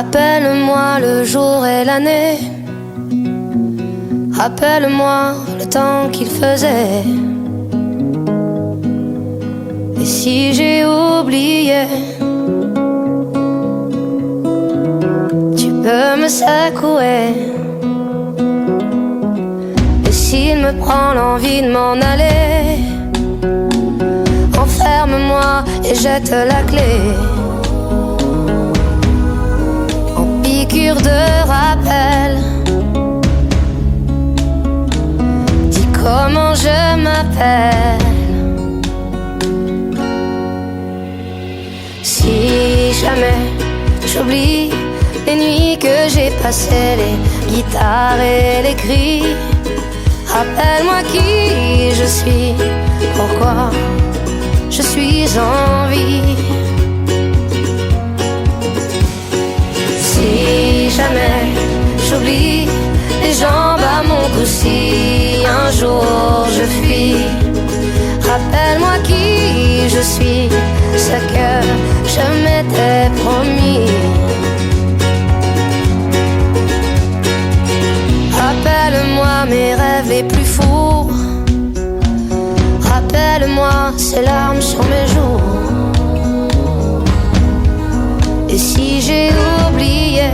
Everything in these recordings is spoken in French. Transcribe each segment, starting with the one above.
Rappelle-moi le jour et l'année. Rappelle-moi le temps qu'il faisait. Et si j'ai oublié, tu peux me secouer. Et s'il me prend l'envie de m'en aller, enferme-moi et jette la clé. En piqûre de rappel, dis comment je m'appelle. Si jamais j'oublie les nuits que j'ai passées, les guitares et les cris, rappelle-moi qui je suis, pourquoi je suis en vie. Si jamais j'oublie les jambes à mon cou, si un jour je fuis, rappelle-moi qui je suis, ce que je m'étais promis. Rappelle-moi mes rêves les plus fous. Rappelle-moi ces larmes sur mes joues. Et si j'ai oublié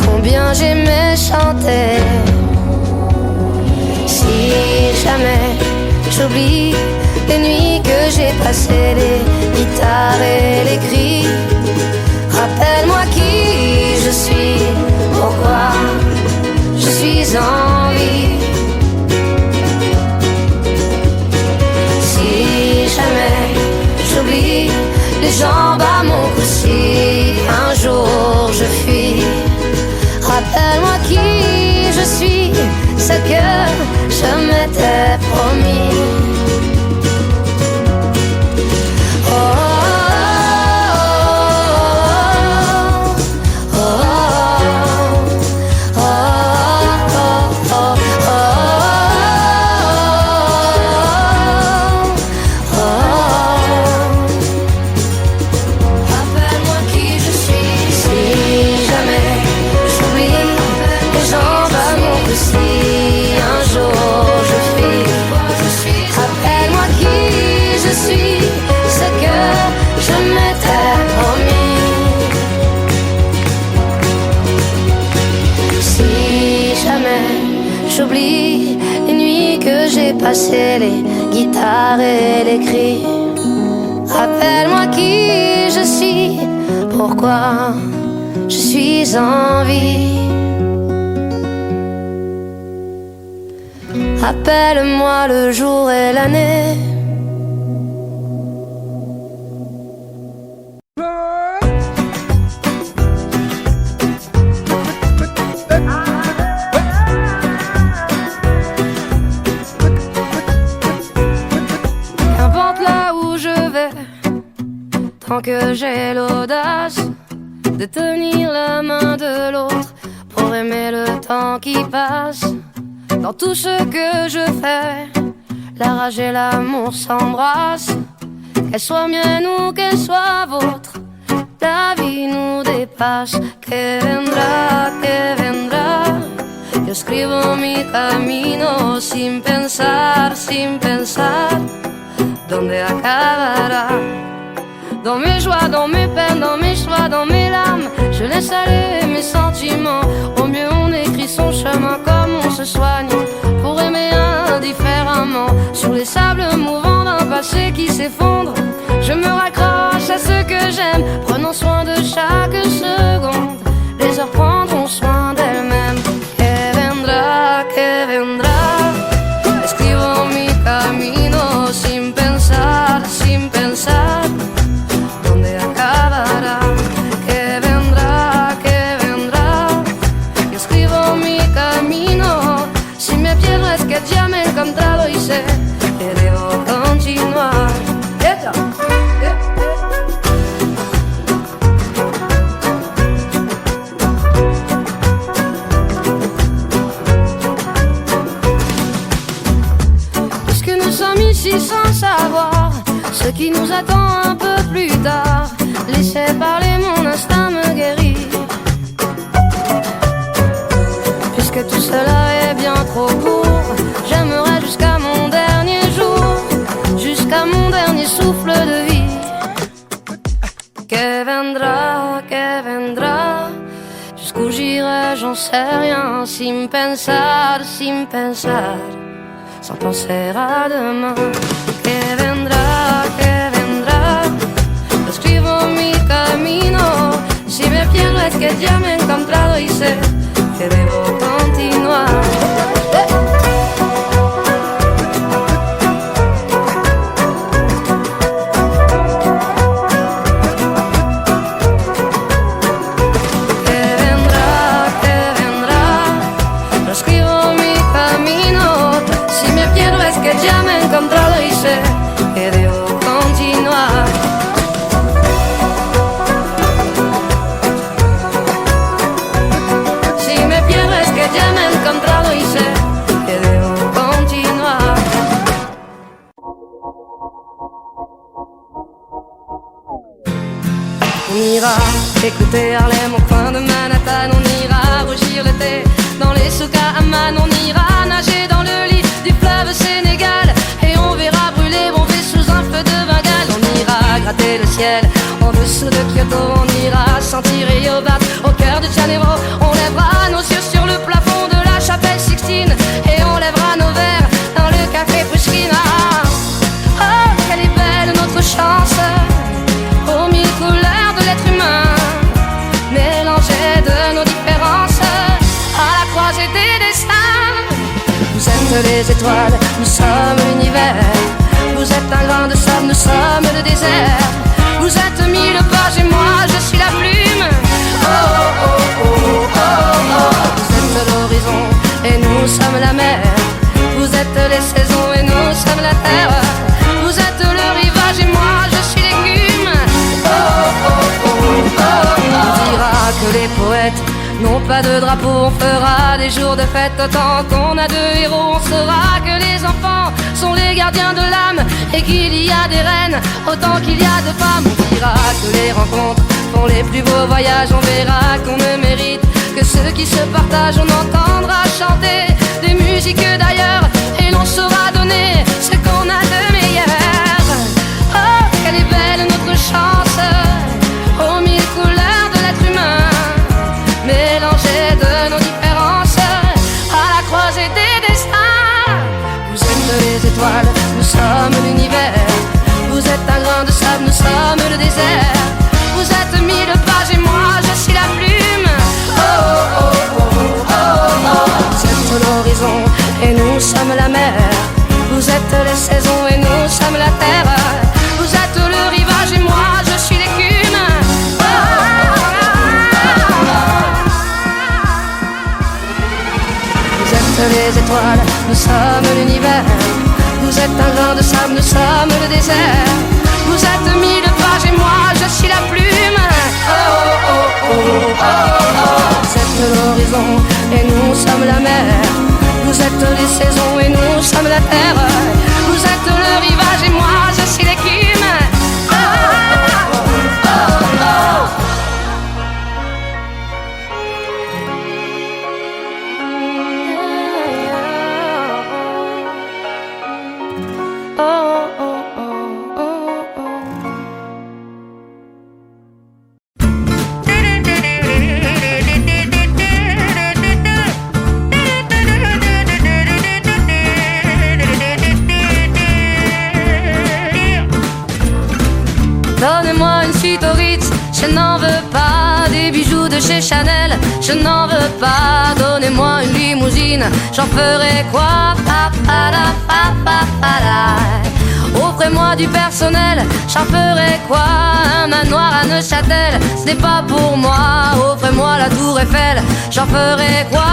combien j'aimais chanter, si jamais j'oublie les nuits que j'ai passées, les guitares et les cris, rappelle-moi qui je suis, pourquoi je suis en vie. Si jamais j'oublie les jambes à mon cou, si un jour je fuis, rappelle-moi qui je suis, ce que je m'étais promis. J'oublie les nuits que j'ai passées, les guitares et les cris, rappelle-moi qui je suis, pourquoi je suis en vie. Rappelle-moi le jour et l'année. Tant que j'ai l'audace de tenir la main de l'autre pour aimer le temps qui passe. Dans tout ce que je fais, la rage et l'amour s'embrassent. Qu'elle soit mienne ou qu'elle soit vôtre, la vie nous dépasse. Que vendrá, yo escribo mi camino sin pensar, dónde acabará. Dans mes joies, dans mes peines, dans mes choix, dans mes larmes, je laisse aller mes sentiments. Au mieux on écrit son chemin comme on se soigne pour aimer indifféremment. Sur les sables mouvants d'un passé qui s'effondre, je me raccroche à ce que j'aime, prenant soin de chaque seconde. Les heures prendront soin d'elles-mêmes. Que vendrá, escribo mi camino sin pensar, dónde acabará. Que vendrá, yo escribo mi camino. Si me pierdo es que ya me he encontrado y sé que debo continuar. Puisque nous sommes ici sans savoir ce qui nous attend un peu plus tard, Laissez parler, mon instinct me guérit. Puisque tout cela est bien trop court, j'aimerais jusqu'à mon dernier jour, jusqu'à mon dernier souffle de vie. Que vendra, jusqu'où j'irai, j'en sais rien. Sin pensar, sans penser à demain. Que vendrá, escribo mi camino. Si me pierdo es que ya me he encontrado y sé que debo continuar. Que ya me he encontrado y sé que debo continuar. Si me pierdo es que ya me he encontrado y sé que debo continuar. On ira écouter Harlem au coin de Manhattan. On ira rougir l'été dans les souks à Amman. On ira nager dans le lit du fleuve Sénégal et on verra brûler Bombay sous un feu de Bengale. On ira gratter le ciel en dessous de Kyoto. On ira sentir Yobat au cœur de Janeiro. On lèvera nos yeux sur le plafond de la chapelle Sixtine et on lèvera nos verres dans le café Pushkin. Oh, quelle est belle notre chance, aux mille couleurs de l'être humain, mélangées de nos différences à la croisée des destins. Vous êtes les étoiles, nous sommes l'univers. Vous êtes un grain de sable, nous sommes le désert. Vous êtes mille pages et moi je suis la plume. Oh oh oh oh oh oh. Vous êtes l'horizon et nous sommes la mer. Vous êtes les saisons et nous sommes la terre. Vous êtes le rivage et moi je suis l'écume. Oh oh oh oh oh. On dira que les poètes n'ont pas de drapeau, on fera des jours de fête autant qu'on a de héros. On saura que les enfants sont les gardiens de l'âme et qu'il y a des reines autant qu'il y a de femmes. On dira que les rencontres font les plus beaux voyages. On verra qu'on ne mérite que ceux qui se partagent. On entendra chanter des musiques d'ailleurs et l'on saura donner ce qu'on a de meilleur. Oh, quelle est belle notre chance, aux mille couleurs de l'être humain, mélangés de nos différences à la croisée des destins. Vous êtes les étoiles, nous sommes l'univers. Vous êtes un grain de sable, nous sommes le désert. Vous êtes mille pages et moi je suis la plume. Oh oh oh oh oh oh. Vous êtes l'horizon et nous sommes la mer. Vous êtes les saisons et nous sommes la terre. Vous êtes le rivage et moi je suis l'écume. Oh, vous êtes les étoiles, nous sommes l'univers. Vous êtes un grain de sable, nous sommes le désert. Vous êtes mille pages et moi je suis la plume. Oh oh oh oh oh oh. Vous êtes l'horizon et nous sommes la mer. Vous êtes les saisons et nous sommes la terre. Vous êtes le rivage et moi je suis l'écume. Oh oh oh oh oh. Donnez-moi une suite au Ritz, je n'en veux pas. Des bijoux de chez Chanel, je n'en veux pas. Donnez-moi une limousine, j'en ferai quoi? Offrez-moi du personnel, j'en ferai quoi? Un manoir à Neuchâtel, ce n'est pas pour moi. Offrez-moi la tour Eiffel, j'en ferai quoi?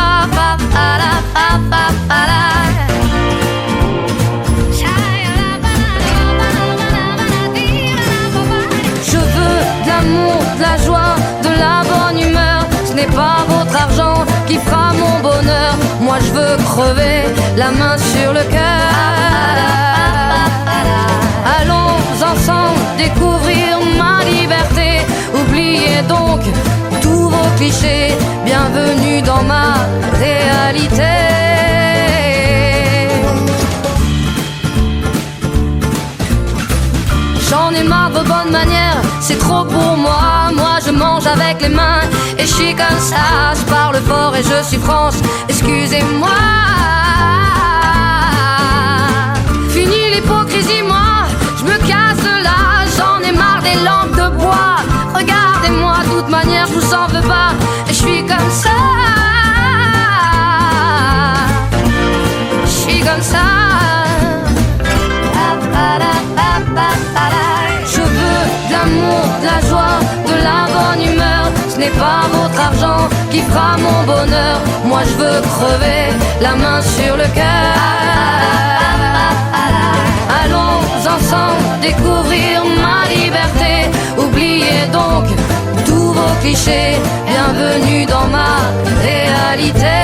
Je veux de l'amour, de la joie, de la bonne humeur. Ce n'est pas votre argent qui fera mon bonheur. Moi je veux crever la main sur le cœur. Allons ensemble découvrir ma liberté. Oubliez donc tous vos clichés, bienvenue dans ma réalité. J'en ai marre de vos bonnes manières, c'est trop pour moi. Moi je mange avec les mains et je suis comme ça. Je parle fort et je suis franche, excusez-moi. Fini l'hypocrisie, moi je me casse de là. J'en ai marre des lampes de bois. Regardez-moi, de toute manière je vous en veux pas. Et je suis comme ça. Je suis comme ça. Je veux de l'amour, de la joie, de la bonne humeur. Ce n'est pas votre argent qui fera mon bonheur. Moi je veux crever la main sur le cœur. Allons ensemble découvrir ma liberté. Oubliez donc tous vos clichés, bienvenue dans ma réalité.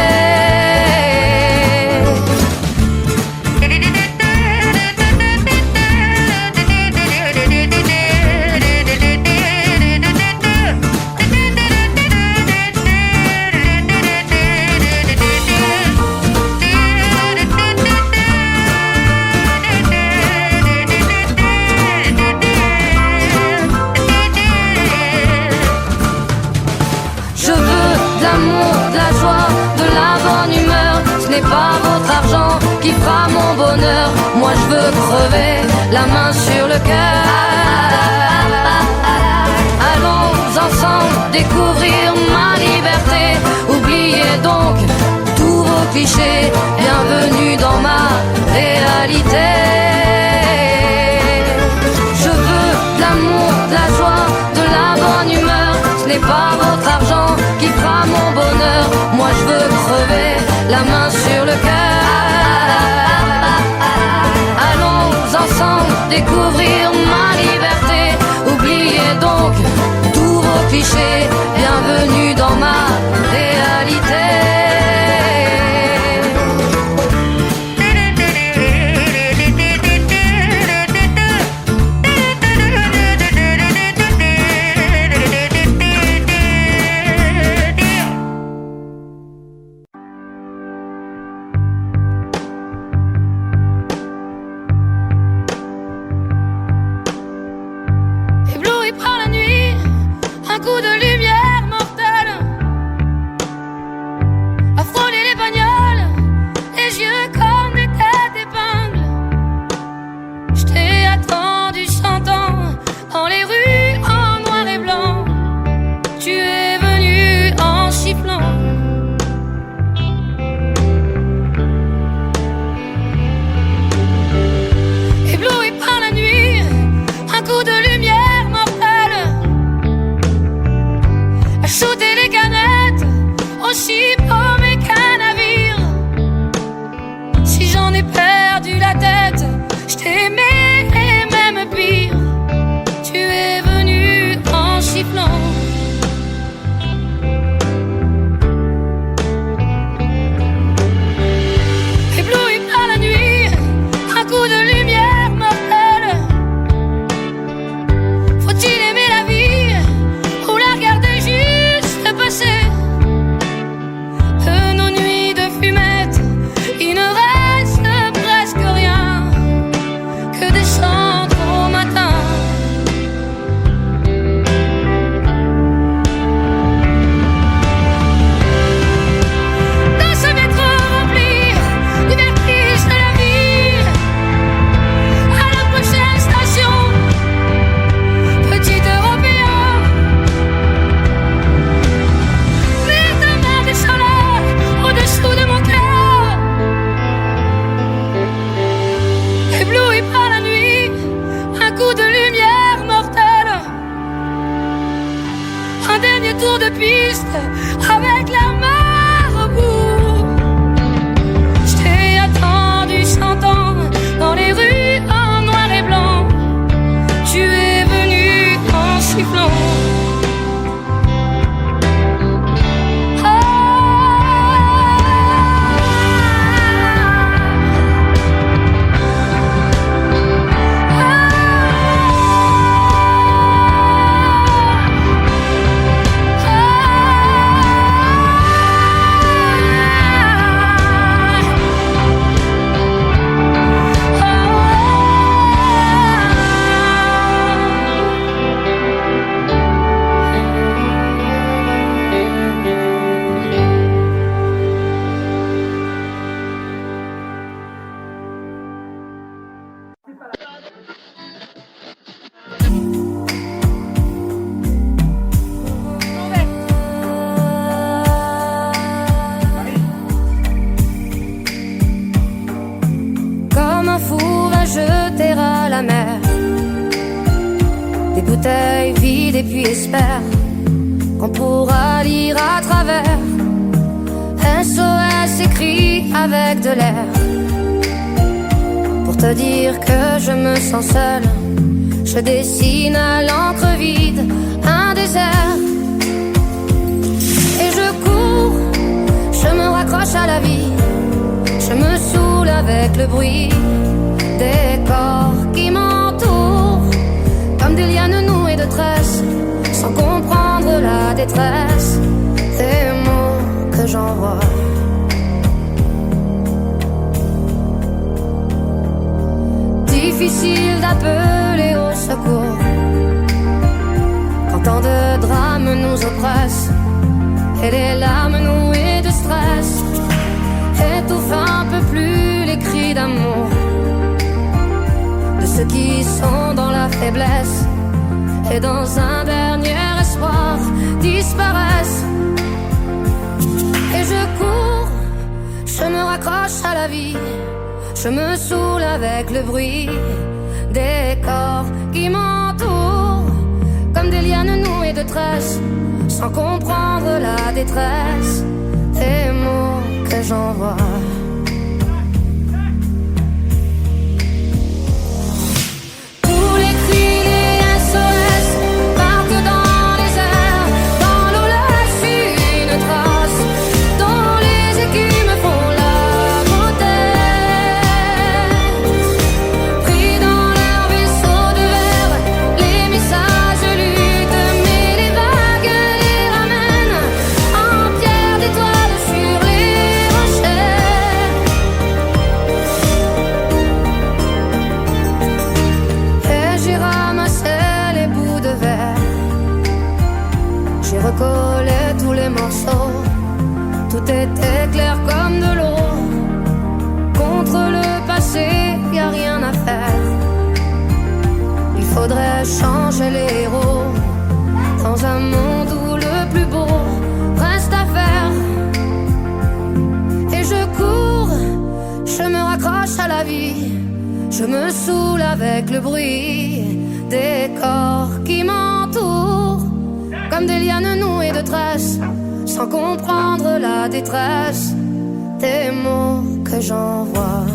Ce n'est pas votre argent qui fera mon bonheur. Moi je veux crever la main sur le cœur. Allons ensemble découvrir ma liberté. Oubliez donc tous vos clichés, bienvenue dans ma réalité. Je veux de l'amour, de la joie, de la bonne humeur. Ce n'est pas votre argent qui fera mon bonheur. Moi je veux crever la main sur le cœur. Allons ensemble découvrir ma liberté. Oubliez donc tous vos clichés, bienvenue dans ma réalité. Ébloui par la nuit, un coup de lumière mortelle bouteille vide et puis espère qu'on pourra lire à travers. SOS écrit avec de l'air pour te dire que je me sens seule. Je dessine à l'encre vide un désert et je cours, je me raccroche à la vie. Je me saoule avec le bruit des corps qui m'entourent, comme des lianes nouées de tresses, sans comprendre la détresse des mots que j'envoie. Difficile d'appeler au secours quand tant de drames nous oppressent et les larmes nouées de stress étouffent un peu plus les cris d'amour de ceux qui sont dans la faiblesse et dans un dernier espoir disparaissent. Et je cours, je me raccroche à la vie, je me saoule avec le bruit des corps qui m'entourent, comme des lianes nouées de tresses, sans comprendre la détresse des mots que j'envoie. Recoller tous les morceaux, tout était clair comme de l'eau. Contre le passé, y a rien à faire. Il faudrait changer les héros dans un monde où le plus beau reste à faire. Et je cours, je me raccroche à la vie, je me saoule avec le bruit des corps qui m'entourent, comme des lianes nouées de tresses, sans comprendre la détresse des mots que j'envoie.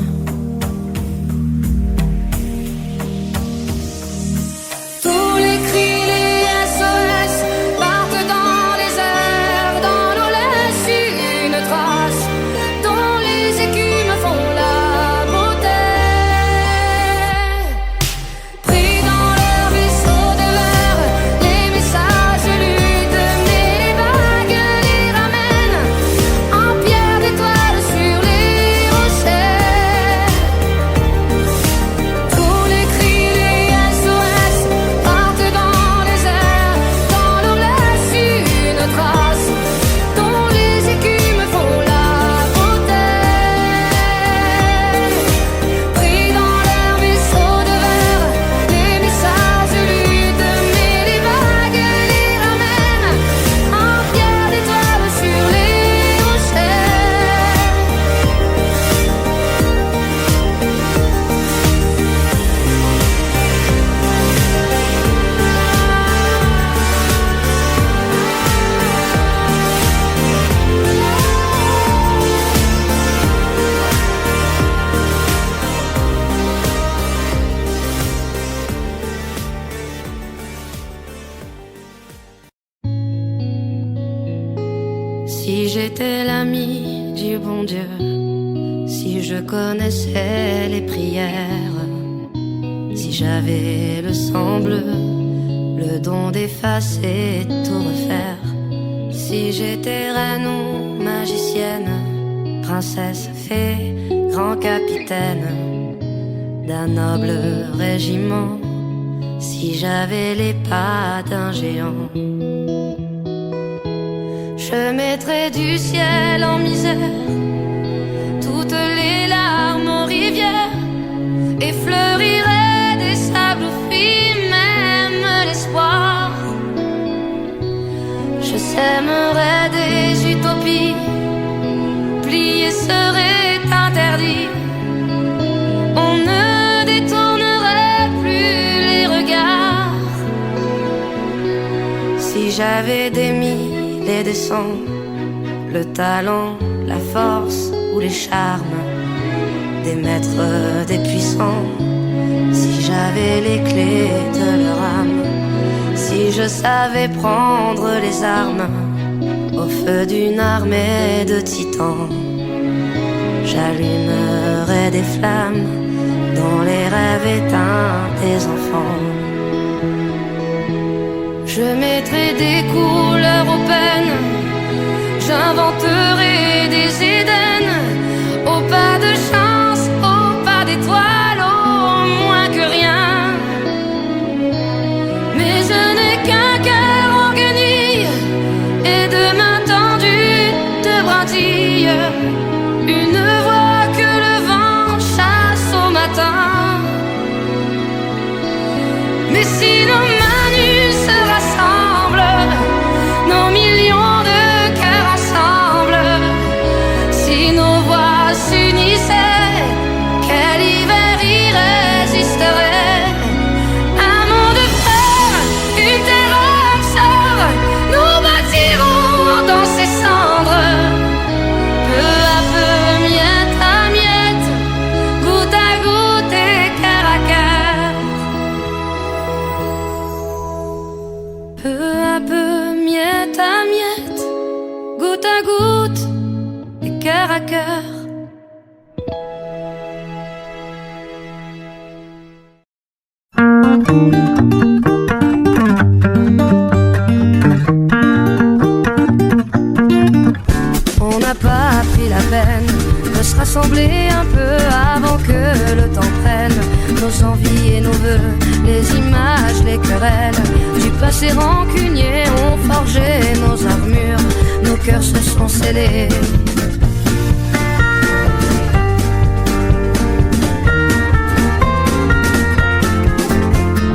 Tous les cris, les SOS partent dans les airs, dans l'eau laisse une trace, dont les écumes font la beauté. Pris dans leur vaisseau de verre, les messages Si j'étais l'ami du bon Dieu, si je connaissais les prières, si j'avais le sang bleu, le don d'effacer tout refaire, si j'étais reine ou magicienne, princesse, fée, grand capitaine d'un noble régiment, si j'avais les pas d'un géant, je mettrais du ciel en misère toutes les larmes aux rivières et fleurirais des sables fruits, même l'espoir. Je sèmerais des utopies, plier serait interdit. On ne détournerait plus les regards j'avais des mille et des cents, le talent, la force ou les charmes des maîtres, des puissants, si j'avais les clés de leur âme, si je savais prendre les armes au feu d'une armée de titans, j'allumerais des flammes dans les rêves éteints des enfants. Je mettrai des couleurs aux peines, j'inventerai des Éden, au pas de chance, au pas d'étoiles, au moins que rien. Mais je n'ai qu'un cœur en guenille et de mains tendues de brindilles, une voix que le vent chasse au matin. Mais si nos mains nues se rassemblent, nos millions de cœurs ensemble, si nos voix s'unissaient, quel hiver irrésisterait. Un monde frère, une terre âme sœur, nous bâtirons dans ces cendres, peu à peu, miette à miette, goutte à goutte et cœur à cœur. Peu à peu, miette à miette, goutte à goutte et cœur à cœur. On n'a pas pris la peine de se rassembler un peu avant que le temps prenne nos envies et nos vœux, les images, les querelles du passé rancunier ont forgé nos armures, nos cœurs se sont scellés.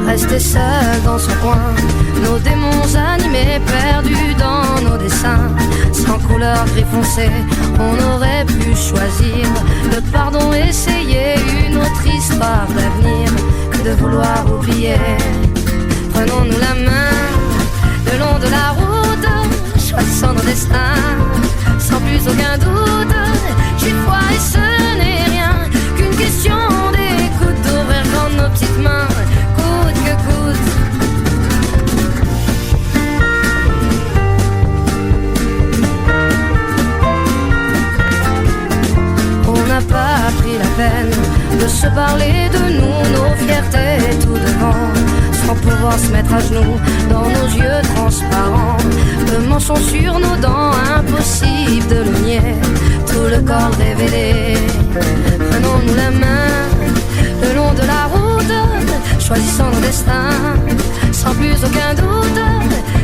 Rester seul dans son coin, nos démons animés, perdus dans nos dessins, sans couleur gris foncé, on aurait pu choisir le pardon, essayer une autre histoire d'avenir que de vouloir oublier. Prenons-nous la main le long de la route, choisissons nos destins, sans plus aucun doute. J'ai foi et ce n'est rien qu'une question d'écoute, d'ouvrir grand nos petites mains, coûte que coûte. On n'a pas pris la peine de se parler de nous, nos fiertés tout devant, sans pouvoir se mettre à genoux dans nos yeux transparents, de mentions sur nos dents, impossible de le nier, tout le corps révélé. Prenons-nous la main le long de la route, choisissons nos destins, sans plus aucun doute.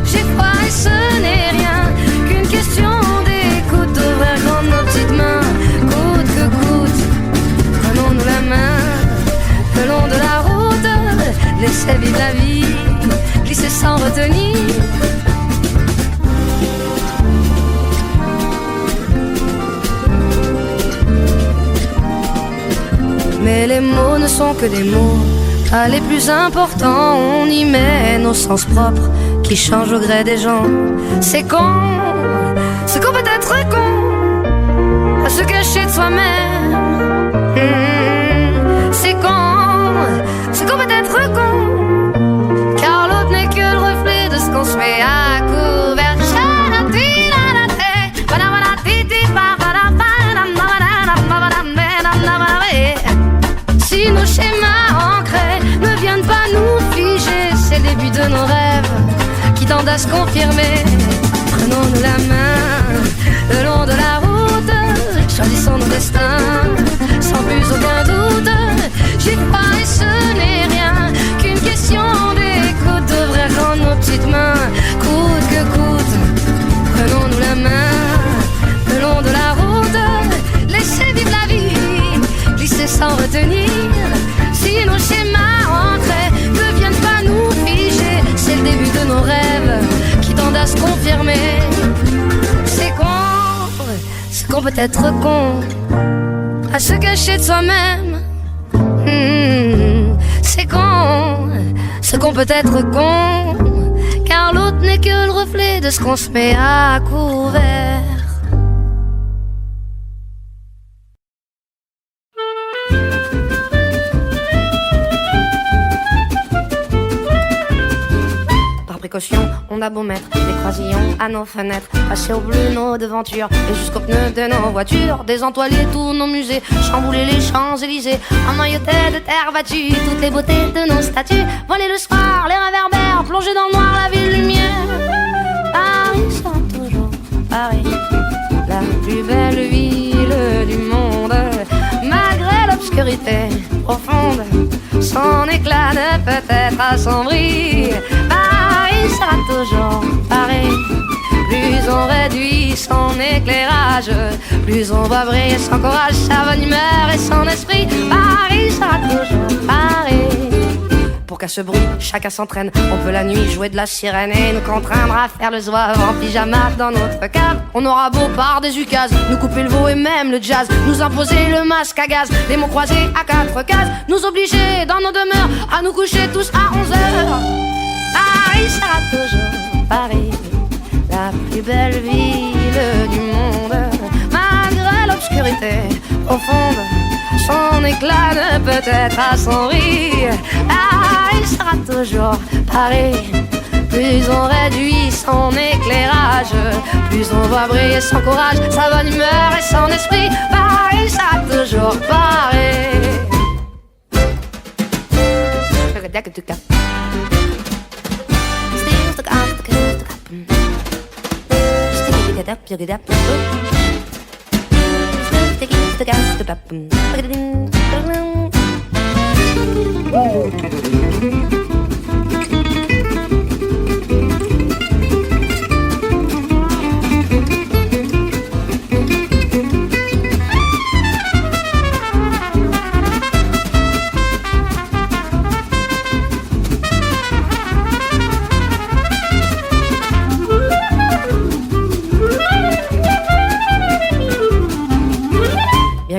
J'ai foi et ce n'est rien qu'une question d'écoute, d'ouvrir grand nos petites mains, coûte que coûte. Prenons-nous la main le long de la route, laissez vivre la vie, glisser sans retenir. Mais les mots ne sont que des mots, pas les plus importants. On y met nos sens propres qui changent au gré des gens. C'est con, c'est qu'on peut être con à se cacher de soi-même. C'est qu'on peut être con, car l'autre n'est que le reflet de ce qu'on se fait à couvert. Si nos schémas ancrés ne viennent pas nous figer, c'est le début de nos rêves qui tendent à se confirmer. Prenons-nous la main le long de la route, choisissons nos destins, sans plus aucun doute. J'ai pas et ce n'est rien qu'une question d'écoute, d'ouvrir grand nos petites mains, coûte que coûte. Prenons-nous la main le long de la route, laissez vivre la vie, glisser sans retenir. Si nos schémas ancrés ne viennent pas nous figer, c'est le début de nos rêves qui tendent à se confirmer. C'est qu'on peut être con à se cacher de soi-même. C'est qu'on peut être con, car l'autre n'est que le reflet de ce qu'on se met à couvert. On a beau mettre des croisillons à nos fenêtres, passer au bleu nos devantures et jusqu'aux pneus de nos voitures, désentoiler tous nos musées, chambouler les Champs-Élysées, emmailloter de terre battue toutes les beautés de nos statues, voler le soir les réverbères, plonger dans le noir la ville lumière. Paris sera toujours Paris, la plus belle ville du monde, malgré l'obscurité profonde, son éclat ne peut être assombri. Paris sera toujours Paris. Plus on réduit son éclairage, plus on va briller son courage, sa bonne humeur et son esprit. Paris sera toujours Paris. Pour qu'à ce bruit, chacun s'entraîne. On peut la nuit jouer de la sirène et nous contraindre à faire le zouave en pyjama dans notre cave. On aura beau par des ukases nous couper le veau et même le jazz, nous imposer le masque à gaz, les mots croisés à 4 cases, nous obliger dans nos demeures à nous coucher tous à 11 heures. Paris sera toujours Paris, la plus belle ville du monde, malgré l'obscurité profonde, son éclat ne peut être assombri. Paris sera toujours Paris. Plus on réduit son éclairage, plus on voit briller son courage, sa bonne humeur et son esprit. Paris sera toujours Paris.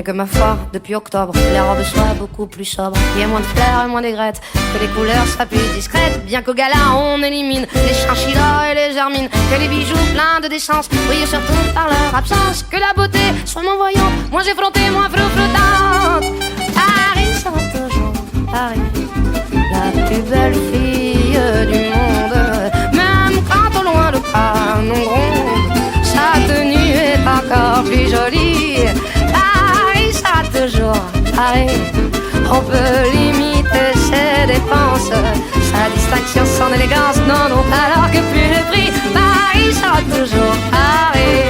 Que ma foi, depuis octobre, les robes soient beaucoup plus sobres, qu'il y ait moins de fleurs et moins d'aigrettes, que les couleurs soient plus discrètes, bien qu'au gala on élimine les chinchillas et les germines, que les bijoux pleins de décence brillent surtout par leur absence, que la beauté soit moins voyante, moins effrontée, moins flottante. Paris sera toujours Paris, la plus belle fille du monde, même quand au loin le canon gronde, sa tenue est encore plus jolie. Sera toujours Paris. On peut limiter ses dépenses, sa distinction, son élégance, non, non, alors que plus le prix. Paris sera toujours Paris.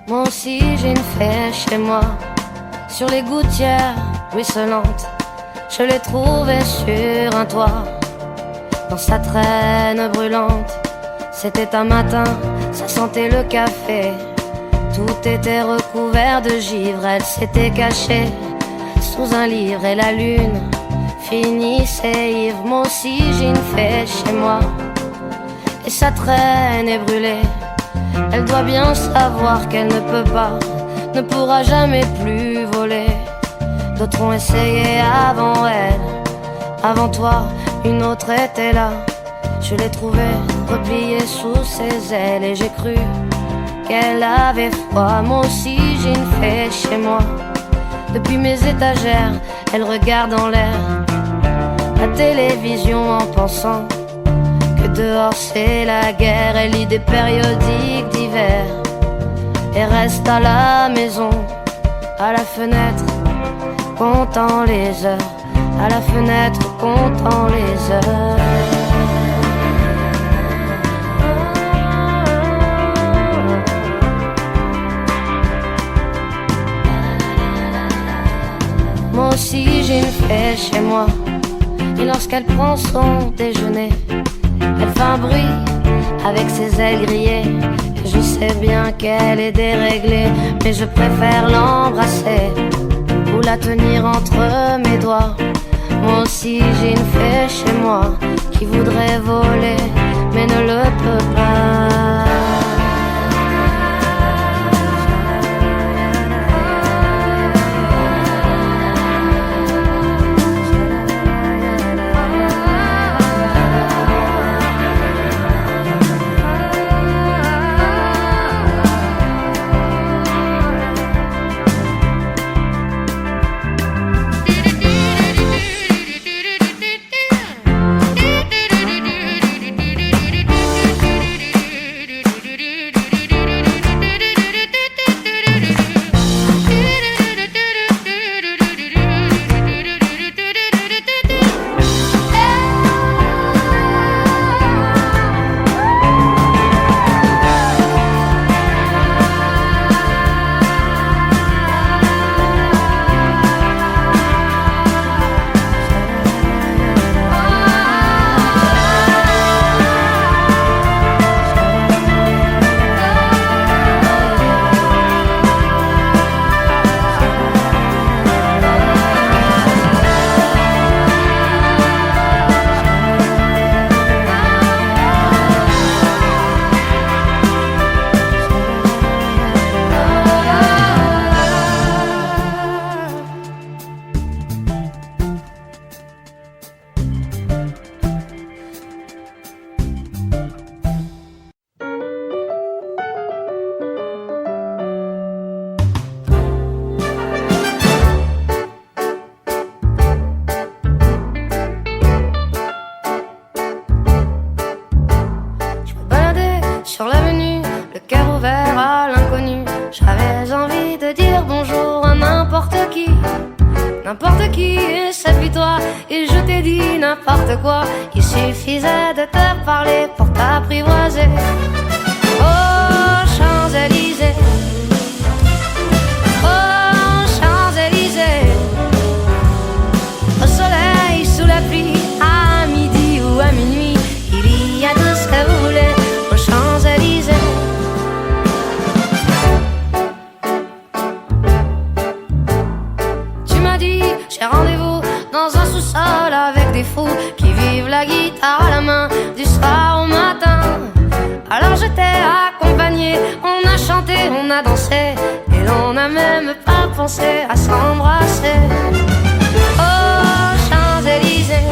Moi aussi j'ai une fée chez moi, sur les gouttières ruisselantes, je l'ai trouvée sur un toit, dans sa traîne brûlante. C'était un matin, ça sentait le café, tout était recouvert de givre. Elle s'était cachée sous un livre et la lune finissait ivre. Moi aussi j'ai une fée chez moi et sa traîne est brûlée. Elle doit bien savoir qu'elle ne peut pas, ne pourra jamais plus voler. D'autres ont essayé avant elle, avant toi une autre était là. Je l'ai trouvée repliée sous ses ailes et j'ai cru qu'elle avait froid. Moi aussi j'ai une fée chez moi, depuis mes étagères elle regarde en l'air la télévision en pensant que dehors c'est la guerre. Elle lit des périodiques d'hiver et reste à la maison, à la fenêtre, comptant les heures, à la fenêtre, comptant les heures. Moi aussi j'ai une fée chez moi, et lorsqu'elle prend son déjeuner, elle fait un bruit avec ses ailes grillées. Et je sais bien qu'elle est déréglée, mais je préfère l'embrasser ou la tenir entre mes doigts. Moi aussi j'ai une fée chez moi qui voudrait voler, mais ne le peut pas. sur l'avenue, le cœur ouvert à l'inconnu. J'avais envie de dire bonjour à n'importe qui, et c'est puis toi. Et je t'ai dit n'importe quoi. Il suffisait de te parler pour t'apprivoiser. Oh Champs-Élysées, oh Champs-Élysées, au soleil, sous la pluie, à midi ou à minuit, il y a tout ce que vous voulez aux Champs-Élysées. Tu m'as dit j'ai rendez-vous dans un sous-sol avec des fous qui vivent la guitare à la main du soir au matin. Alors je t'ai accompagné, on a chanté, on a dansé, et l'on n'a même pas pensé à s'embrasser. Oh Champs-Élysées,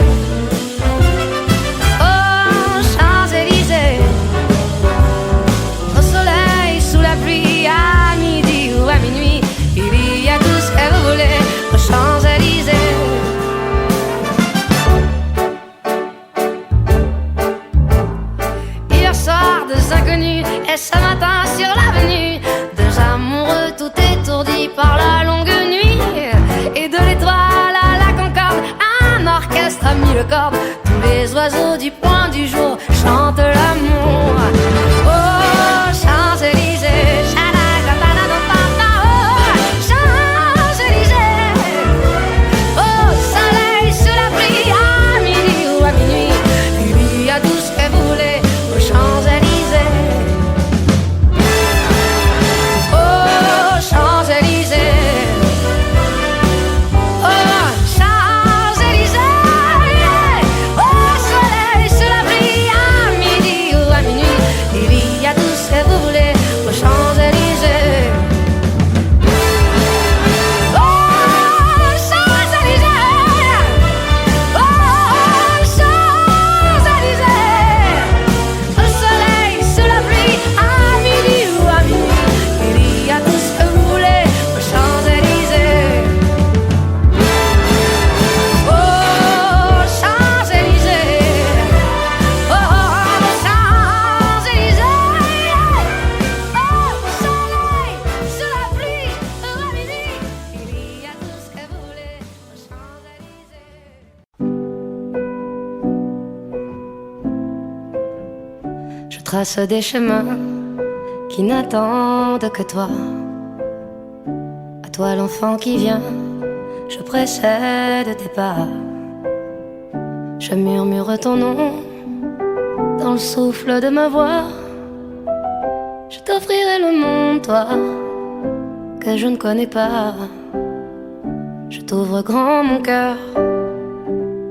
oh Champs-Élysées, au soleil, sous la pluie, à midi ou à minuit, il y a tout ce que vous voulez aux Champs-Élysées. Hier soir, deux inconnus, et ce matin sur l'avenue, deux amoureux tout étourdis par la longue nuit. Et de l'étoile à la Concorde, un orchestre a mis le cordes. Tous les oiseaux du point du jour chantent l'amour. Oh Champs-Élysées, oh soleil sous la pluie, à midi ou à minuit, il y a tout ce que vous voulez aux Champs-Élysées. Oh Champs-Élysées, oh Champs-Élysées, oh soleil sous la pluie, à midi ou à minuit, il y a tout ce que vous voulez aux Champs-Élysées. Je trace des chemins qui n'attendent que toi. À toi l'enfant qui vient, je précède tes pas. Je murmure ton nom dans le souffle de ma voix. Je t'offrirai le monde, toi, que je ne connais pas. Je t'ouvre grand mon cœur,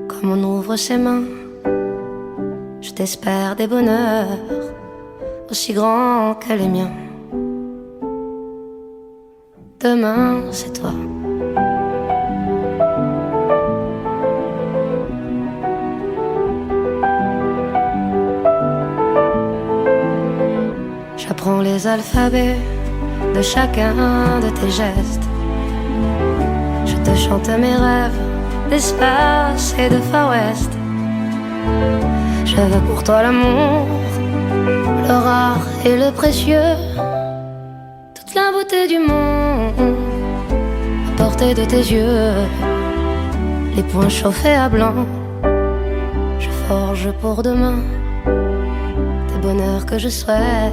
comme on ouvre ses mains. Je t'espère des bonheurs aussi grands que les miens. Demain, c'est toi. J'apprends les alphabets de chacun de tes gestes. Je te chante mes rêves d'espace et de Far West. Je veux pour toi l'amour, le rare et le précieux, toute la beauté du monde à portée de tes yeux. Les poings chauffés à blanc, je forge pour demain des bonheurs que je souhaite,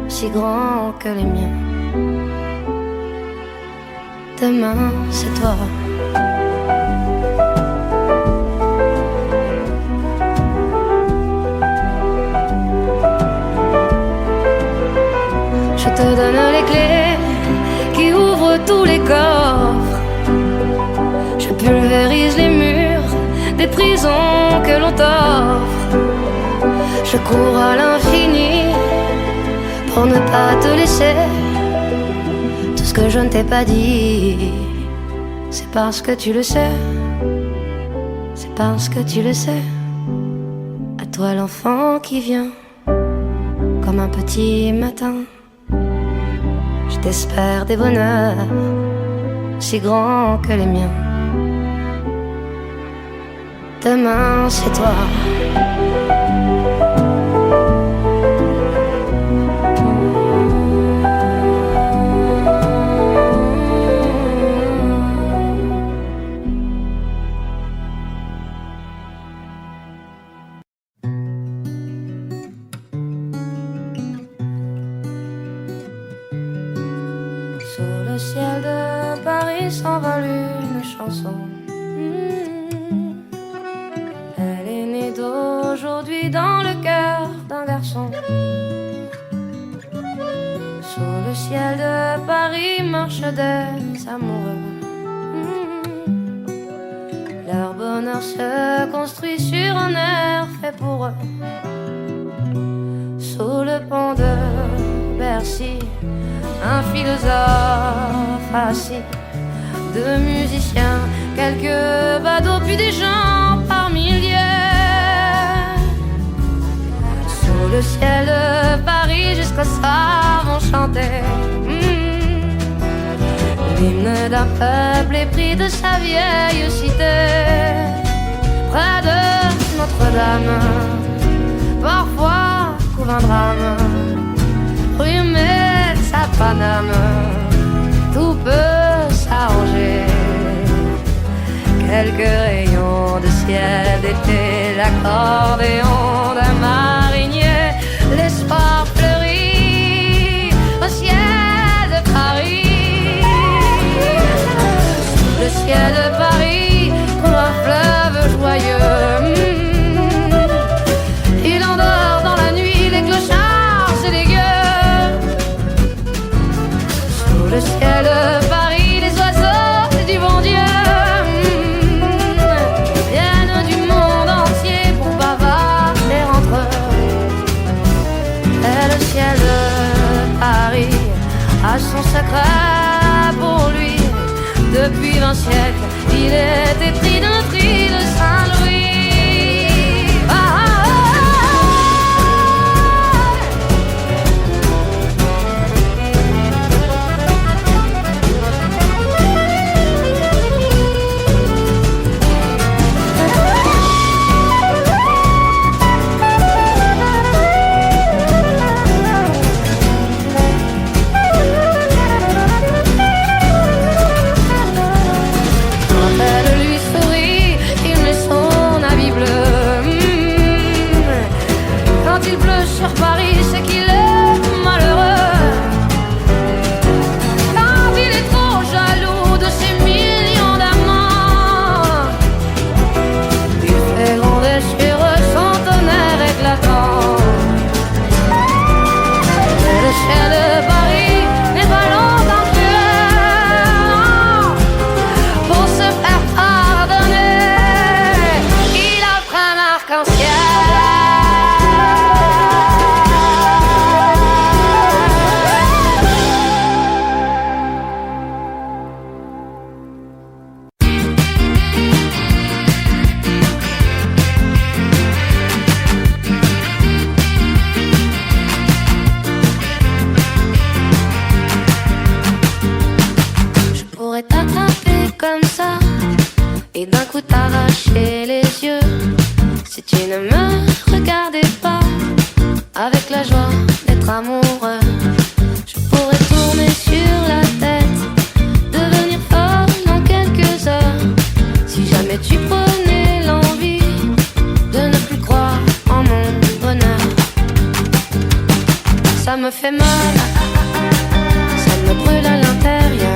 si grands que les miens. Demain, c'est toi. Je te donne les clés qui ouvrent tous les coffres. Je pulvérise les murs des prisons que l'on t'offre. Je cours à l'infini pour ne pas te laisser. Tout ce que je ne t'ai pas dit, c'est parce que tu le sais. C'est parce que tu le sais. À toi l'enfant qui vient comme un petit matin. Je t'espère des bonheurs si grands que les miens. Demain c'est toi. le ciel de Paris s'envole une chanson. Elle est née d'aujourd'hui dans le cœur d'un garçon. Sous le ciel de Paris marchent des amoureux. Leur bonheur se construit sur un air fait pour eux. Sous le pont de Bercy, un philosophe assis, deux musiciens, quelques badauds, puis des gens par milliers. Sous le ciel de Paris, jusqu'au soir vont chanter l'hymne d'un peuple épris de sa vieille cité. Près de Notre-Dame, parfois couvre un drame, rue Metz à Paname, tout peut s'arranger. Quelques rayons de ciel d'été, l'accordéon d'un marinier, l'espoir fleurit au ciel de Paris. Le ciel de Paris coule un fleuve joyeux. Il endort dans la nuit les clochards et les gueux. Sous le ciel de Paris, les oiseaux du bon Dieu viennent du monde entier pour bavarder entre eux. Et le ciel de Paris a son secret pour lui. Depuis 20 siècles, il est épris de notre île Saint-Louis. Sur Paris, c'est qu'il est malheureux. Quand il est trop jaloux de ses millions d'amants, il fait gronder sur eux son tonnerre éclatant. Mais le ciel de Paris n'est pas longtemps cruel. Pour se faire pardonner, il offre un arc-en-ciel. Comme ça, et d'un coup t'arracher les yeux. Si tu ne me regardais pas avec la joie d'être amoureux, je pourrais tourner sur la tête, devenir folle en quelques heures. Si jamais tu prenais l'envie de ne plus croire en mon bonheur. Ça me fait mal, ça me brûle à l'intérieur.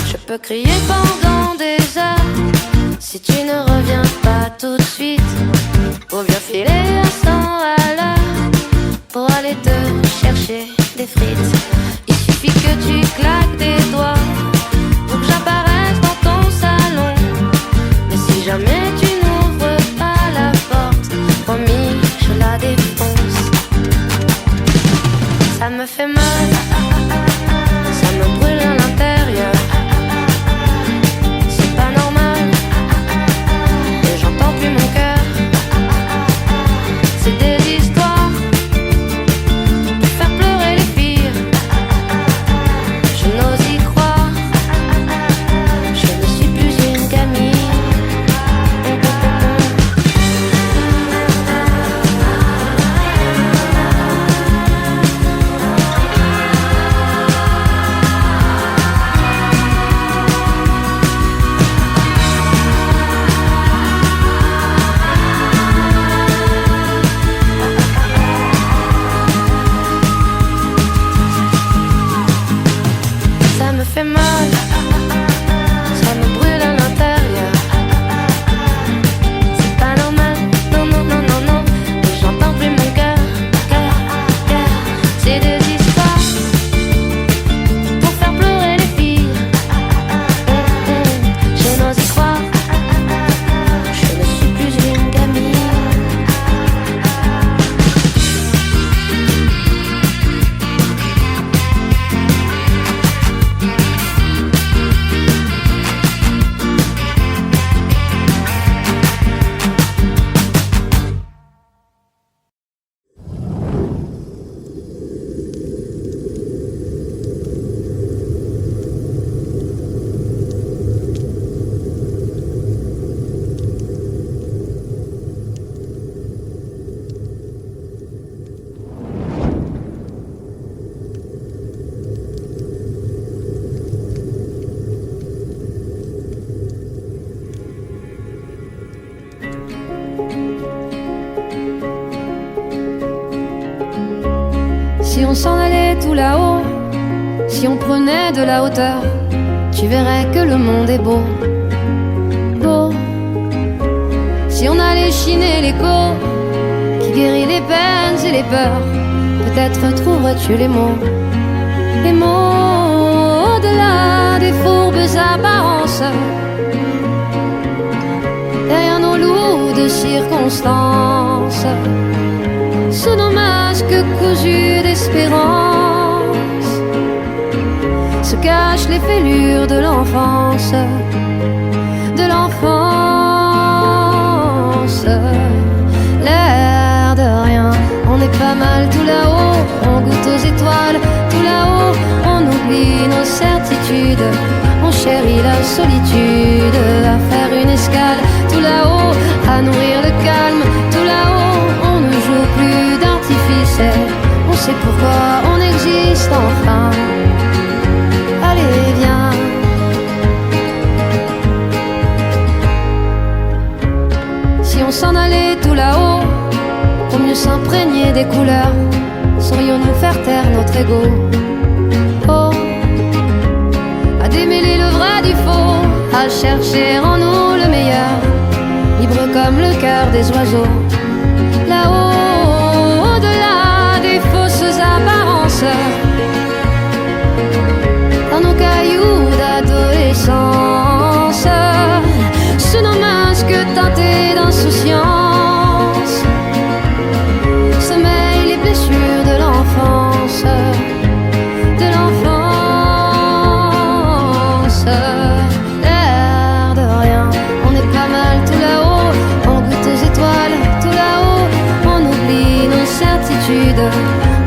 Je peux crier pendant des heures si tu ne reviens pas tout de suite, ou bien filer à 100 à l'heure pour aller te chercher des frites. Il suffit que tu claques des doigts pour que j'apparaisse dans ton salon. Mais si jamais tu n'ouvres pas la porte, promis, je la défonce. Ça me fait mal, ça me brûle à l'intérieur. Si on s'en allait tout là-haut, si on prenait de la hauteur, tu verrais que le monde est beau, beau. Si on allait chiner l'écho qui guérit les peines et les peurs, peut-être trouverais-tu les mots au-delà des fourbes apparences, derrière nos loups de circonstances, sous nos masques cousus d'espérance, se cachent les fêlures de l'enfance, de l'enfance. L'air de rien, on est pas mal tout là-haut, on goûte aux étoiles tout là-haut, on oublie nos certitudes, on chérit la solitude, à faire une escale tout là-haut, à nourrir le calme tout là-haut, on ne joue plus d'artifice, on sait pourquoi on existe enfin. Allez viens, si on s'en allait tout là-haut, pour mieux s'imprégner des couleurs, saurions-nous faire taire notre ego? Oh, à démêler le vrai du faux, à chercher en nous le meilleur, libre comme le cœur des oiseaux, là-haut, au-delà des fausses apparences, dans nos cailloux d'adolescence, sous nos masques teintés d'insouciance, sommeillent les blessures de l'enfance, de l'enfance. L'air de rien, on est pas mal tout là-haut, on goûte aux étoiles tout là-haut, on oublie nos certitudes,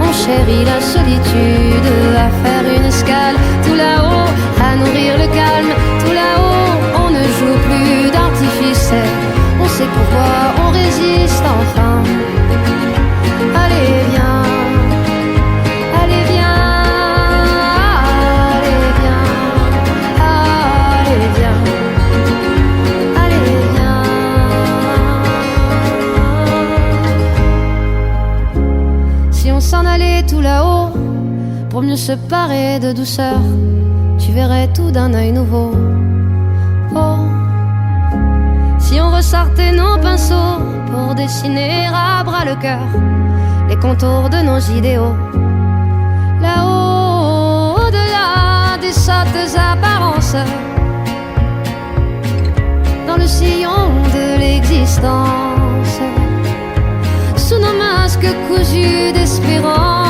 on chérit la solitude, à faire une escale tout là-haut, à nourrir le calme tout là-haut, on ne joue plus d'artifice, on sait pourquoi on résiste enfin. Allez viens, allez viens, allez viens, allez viens, allez viens. Si on s'en allait tout là-haut, pour mieux se parer de douceur, tu verrais tout d'un œil nouveau. Oh, si on ressortait nos pinceaux pour dessiner à bras le cœur les contours de nos idéaux, là-haut, au-delà des sottes apparences, dans le sillon de l'existence, sous nos masques cousus d'espérance,